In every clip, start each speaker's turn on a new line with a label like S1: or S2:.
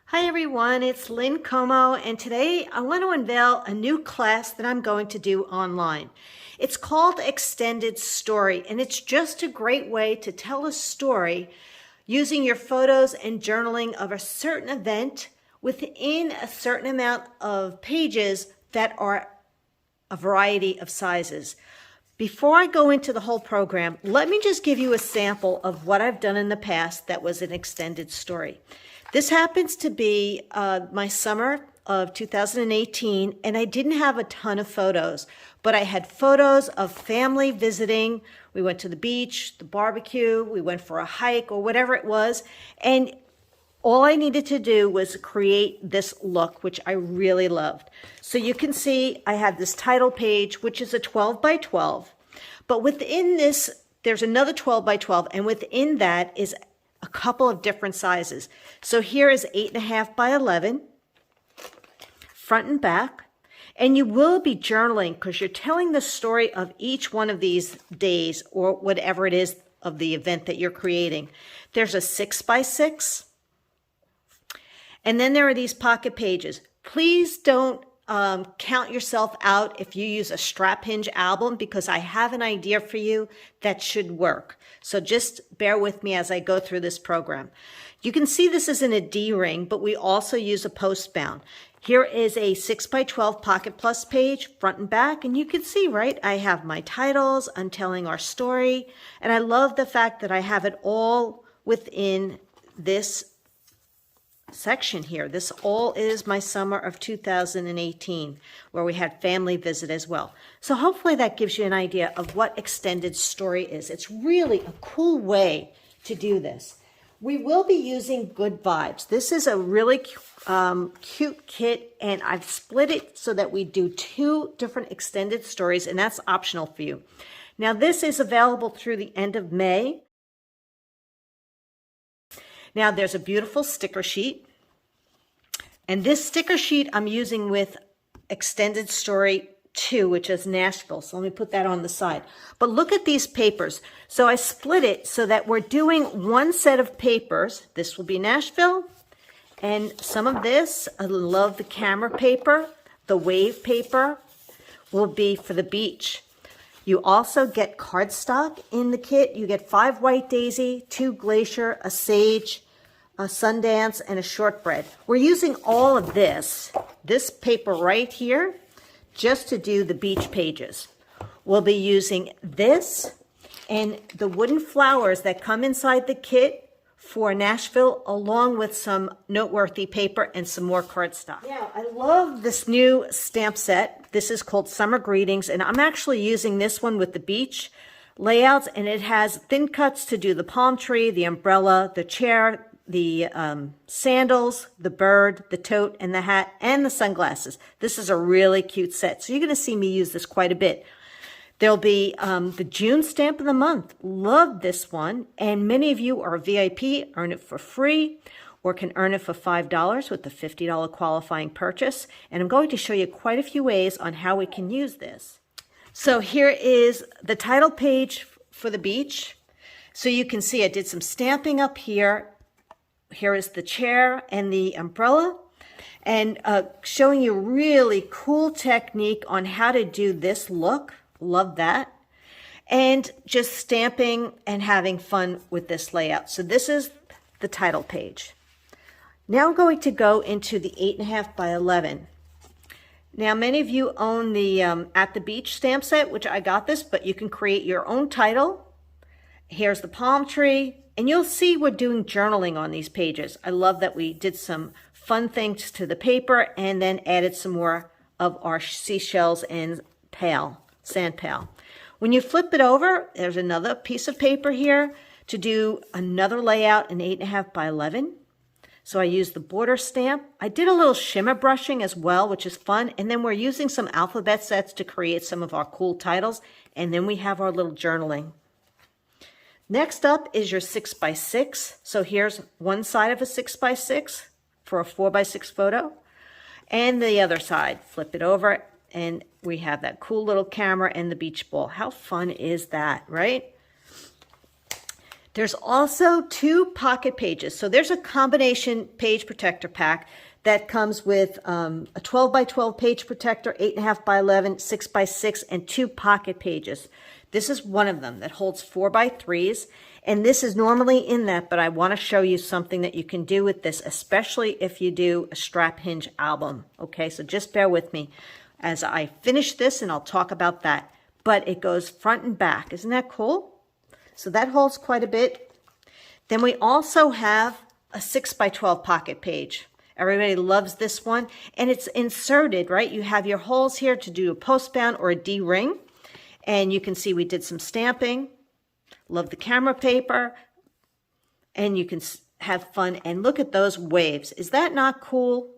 S1: Hi everyone, it's Lynn Como, and today I want to unveil a new class that I'm going to do online. It's called Extended Story, and it's just a great way to tell a story using your photos and journaling of a certain event within a certain amount of pages that are a variety of sizes. Before I go into the whole program, let me just give you a sample of what I've done in the past that was an extended story. This happens to be my summer of 2018, and I didn't have a ton of photos, but I had photos of family visiting. We went to the beach, the barbecue, we went for a hike or whatever it was, and all I needed to do was create this look, which I really loved. So you can see I have this title page, which is a 12 by 12, but within this, there's another 12 by 12, and within that is a couple of different sizes. So here is 8.5 by 11, front and back, and you will be journaling because you're telling the story of each one of these days or whatever it is of the event that you're creating. There's a 6 by 6, and then there are these pocket pages. Please don't count yourself out if you use a strap hinge album, because I have an idea for you that should work. So just bear with me as I go through this program. You can see this is in a D ring, but we also use a post bound. Here is a 6 by 12 Pocket Plus page, front and back, and you can see, right, I have my titles, I'm telling our story, and I love the fact that I have it all within this section here. This all is my summer of 2018, where we had family visit as well. So hopefully that gives you an idea of what extended story is. It's really a cool way to do this. We will be using Good Vibes. This is a really cute kit, and I've split it so that we do 2 different extended stories, and that's optional for you. Now this is available through the end of May. Now there's a beautiful sticker sheet, and this sticker sheet I'm using with Extended Story 2, which is Nashville. So let me put that on the side. But look at these papers. So I split it so that we're doing one set of papers. This will be Nashville, and some of this, I love the camera paper, the wave paper, will be for the beach. You also get cardstock in the kit. You get 5 white daisy, 2 glacier, a sage, a Sundance, and a shortbread. We're using all of this paper right here, just to do the beach pages. We'll be using this and the wooden flowers that come inside the kit for Nashville, along with some noteworthy paper and some more cardstock. Now, I love this new stamp set. This is called Summer Greetings, and I'm actually using this one with the beach layouts, and it has thin cuts to do the palm tree, the umbrella, the chair, the sandals, the bird, the tote, and the hat, and the sunglasses. This is a really cute set, so you're going to see me use this quite a bit. There'll be the June stamp of the month. Love this one, and many of you are VIP, earn it for free, or can earn it for $5 with the $50 qualifying purchase, and I'm going to show you quite a few ways on how we can use this. So here is the title page for the beach. So you can see I did some stamping up here. Here is the chair and the umbrella, and showing you really cool technique on how to do this look. Love that. And just stamping and having fun with this layout. So this is the title page. Now I'm going to go into the 8.5 by 11. Now many of you own the At the Beach stamp set, which I got this, but you can create your own title. Here's the palm tree. And you'll see we're doing journaling on these pages. I love that we did some fun things to the paper and then added some more of our seashells and sand pail. When you flip it over, there's another piece of paper here to do another layout in 8.5 by 11. So I used the border stamp. I did a little shimmer brushing as well, which is fun. And then we're using some alphabet sets to create some of our cool titles. And then we have our little journaling. Next up is your 6 by 6. So here's one side of a 6 by 6 for a 4 by 6 photo. And the other side, flip it over, and we have that cool little camera and the beach ball. How fun is that, right? There's also 2 pocket pages. So there's a combination page protector pack that comes with a 12 by 12 page protector, 8.5 by 11, 6 by 6, and 2 pocket pages. This is one of them that holds 4 by 3s. And this is normally in that, but I want to show you something that you can do with this, especially if you do a strap hinge album. Okay, so just bear with me as I finish this and I'll talk about that. But it goes front and back. Isn't that cool? So that holds quite a bit. Then we also have a 6 by 12 pocket page. Everybody loves this one. And it's inserted, right? You have your holes here to do a postbound or a D-ring. And you can see we did some stamping. Love the camera paper, and you can have fun. And look at those waves. Is that not cool?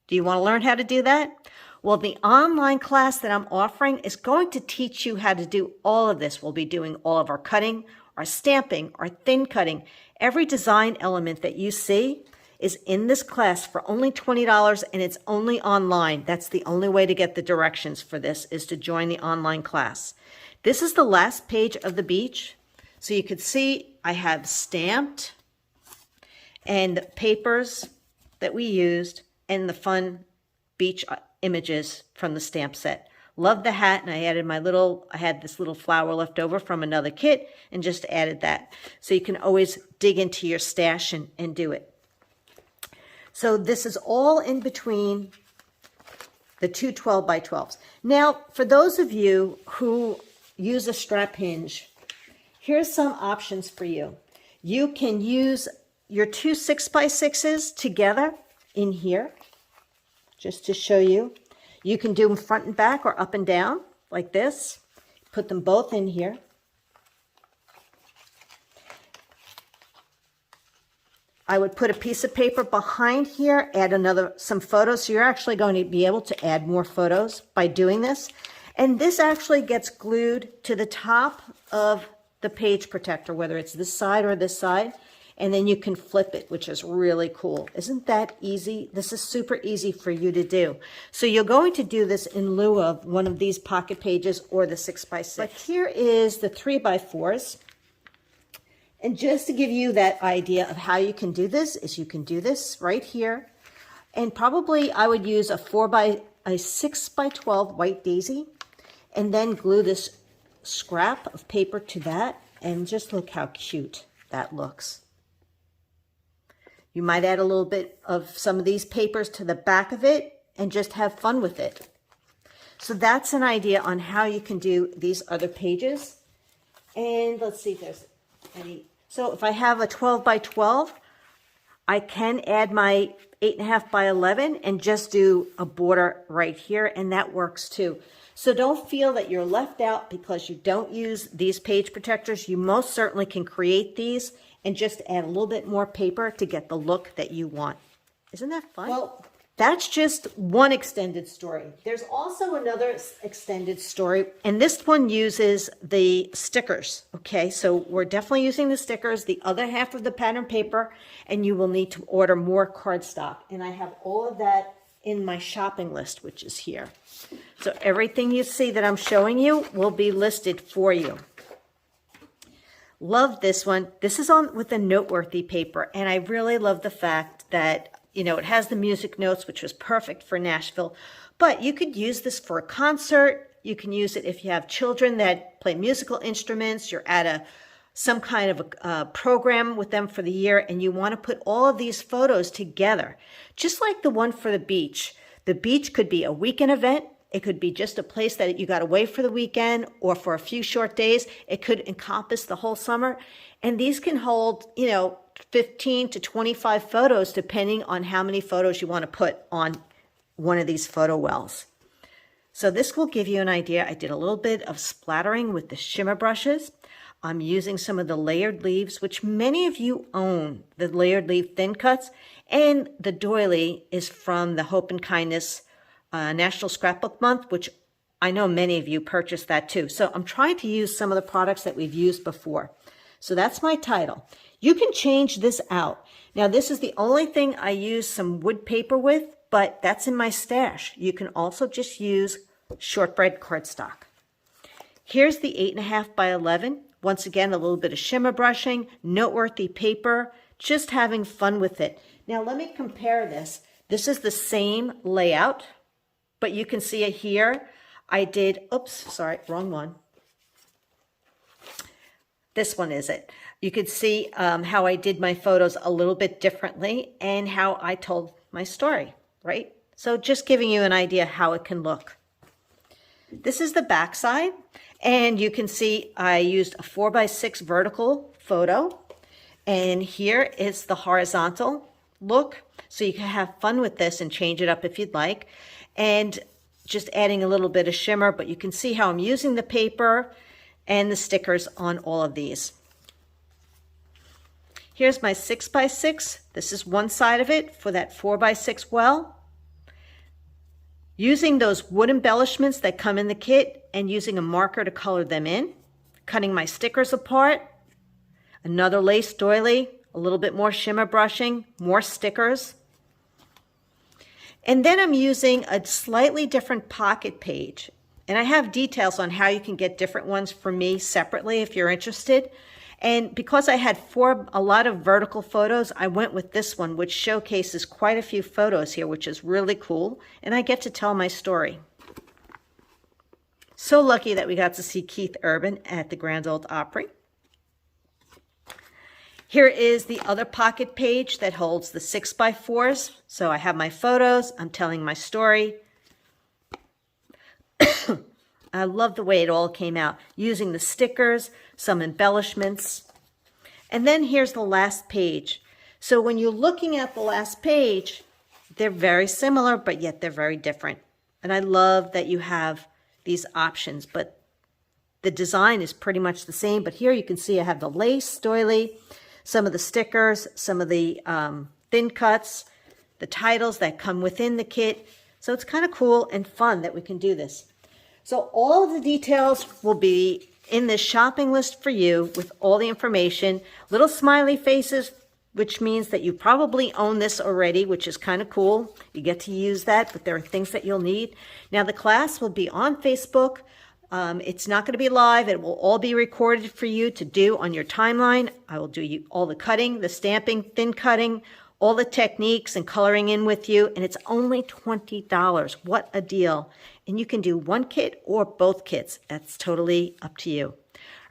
S1: Do you want to learn how to do that? Well, the online class that I'm offering is going to teach you how to do all of this. We'll be doing all of our cutting, our stamping, our thin cutting. Every design element that you see is in this class for only $20, and it's only online. That's the only way to get the directions for this, is to join the online class. This is the last page of the beach. So you could see I have stamped and the papers that we used and the fun beach images from the stamp set. Love the hat, and I added I had this little flower left over from another kit and just added that. So you can always dig into your stash and do it. So this is all in between the 2 12 by 12s. Now, for those of you who use a strap hinge, here's some options for you. You can use your 2 6 by 6s together in here, just to show you. You can do them front and back or up and down like this. Put them both in here. I would put a piece of paper behind here, add some photos. So you're actually going to be able to add more photos by doing this. And this actually gets glued to the top of the page protector, whether it's this side or this side, and then you can flip it, which is really cool. Isn't that easy? This is super easy for you to do. So you're going to do this in lieu of one of these pocket pages or the 6 by 6. But here is the 3 by 4s. And just to give you that idea of how you can do this, is you can do this right here. And probably I would use a 6 by 12 white daisy, and then glue this scrap of paper to that, and just look how cute that looks. You might add a little bit of some of these papers to the back of it and just have fun with it. So that's an idea on how you can do these other pages. And let's see if there's any. So if I have a 12 by 12, I can add my 8.5 by 11 and just do a border right here, and that works too. So don't feel that you're left out because you don't use these page protectors. You most certainly can create these and just add a little bit more paper to get the look that you want. Isn't that fun? Well, that's just one extended story. There's also another extended story, and this one uses the stickers. Okay, so we're definitely using the stickers, the other half of the pattern paper, and you will need to order more cardstock. And I have all of that in my shopping list, which is here. So everything you see that I'm showing you will be listed for you. Love this one. This is on with the noteworthy paper, and I really love the fact that, you know, it has the music notes, which was perfect for Nashville, but you could use this for a concert. You can use it if you have children that play musical instruments, you're at some kind of a program with them for the year, and you want to put all of these photos together, just like the one for the beach. The beach could be a weekend event. It could be just a place that you got away for the weekend or for a few short days. It could encompass the whole summer. And these can hold, 15 to 25 photos, depending on how many photos you want to put on one of these photo wells. So this will give you an idea. I did a little bit of splattering with the shimmer brushes. I'm using some of the layered leaves, which many of you own, the layered leaf thin cuts. And the doily is from the Hope and Kindness National Scrapbook Month, which I know many of you purchased that too. So I'm trying to use some of the products that we've used before. So that's my title. You can change this out. Now, this is the only thing I use some wood paper with, but that's in my stash. You can also just use shortbread cardstock. Here's the 8.5 by 11 Once again, a little bit of shimmer brushing, noteworthy paper, just having fun with it. Now let me compare this. This is the same layout, but you can see it here. I did, oops, sorry, wrong one. This one is it. You could see how I did my photos a little bit differently and how I told my story, right? So just giving you an idea how it can look. This is the back side, and you can see I used a 4x6 vertical photo, and here is the horizontal look. So you can have fun with this and change it up if you'd like, and just adding a little bit of shimmer, but you can see how I'm using the paper and the stickers on all of these. Here's my 6x6. This is one side of it for that 4x6 well. Using those wood embellishments that come in the kit and using a marker to color them in, cutting my stickers apart, another lace doily, a little bit more shimmer brushing, more stickers. And then I'm using a slightly different pocket page. And I have details on how you can get different ones for me separately if you're interested. And because I had a lot of vertical photos, I went with this one, which showcases quite a few photos here, which is really cool. And I get to tell my story. So lucky that we got to see Keith Urban at the Grand Ole Opry. Here is the other pocket page that holds the 6x4s. So I have my photos, I'm telling my story. I love the way it all came out, using the stickers, some embellishments. And then here's the last page. So when you're looking at the last page, they're very similar, but yet they're very different. And I love that you have these options, but the design is pretty much the same. But here you can see I have the lace doily, some of the stickers, some of the thin cuts, the titles that come within the kit. So it's kind of cool and fun that we can do this. So all of the details will be in this shopping list for you with all the information, little smiley faces, which means that you probably own this already, which is kind of cool. You get to use that, but there are things that you'll need. Now the class will be on Facebook. It's not going to be live. It will all be recorded for you to do on your timeline. I will do all the cutting, the stamping, thin cutting, all the techniques and coloring in with you. And it's only $20. What a deal. And you can do one kit or both kits. That's totally up to you.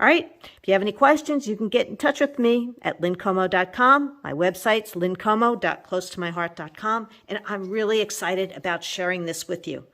S1: All right. If you have any questions, you can get in touch with me at lynncomo.com. My website's lynncomo.closetomyheart.com. And I'm really excited about sharing this with you.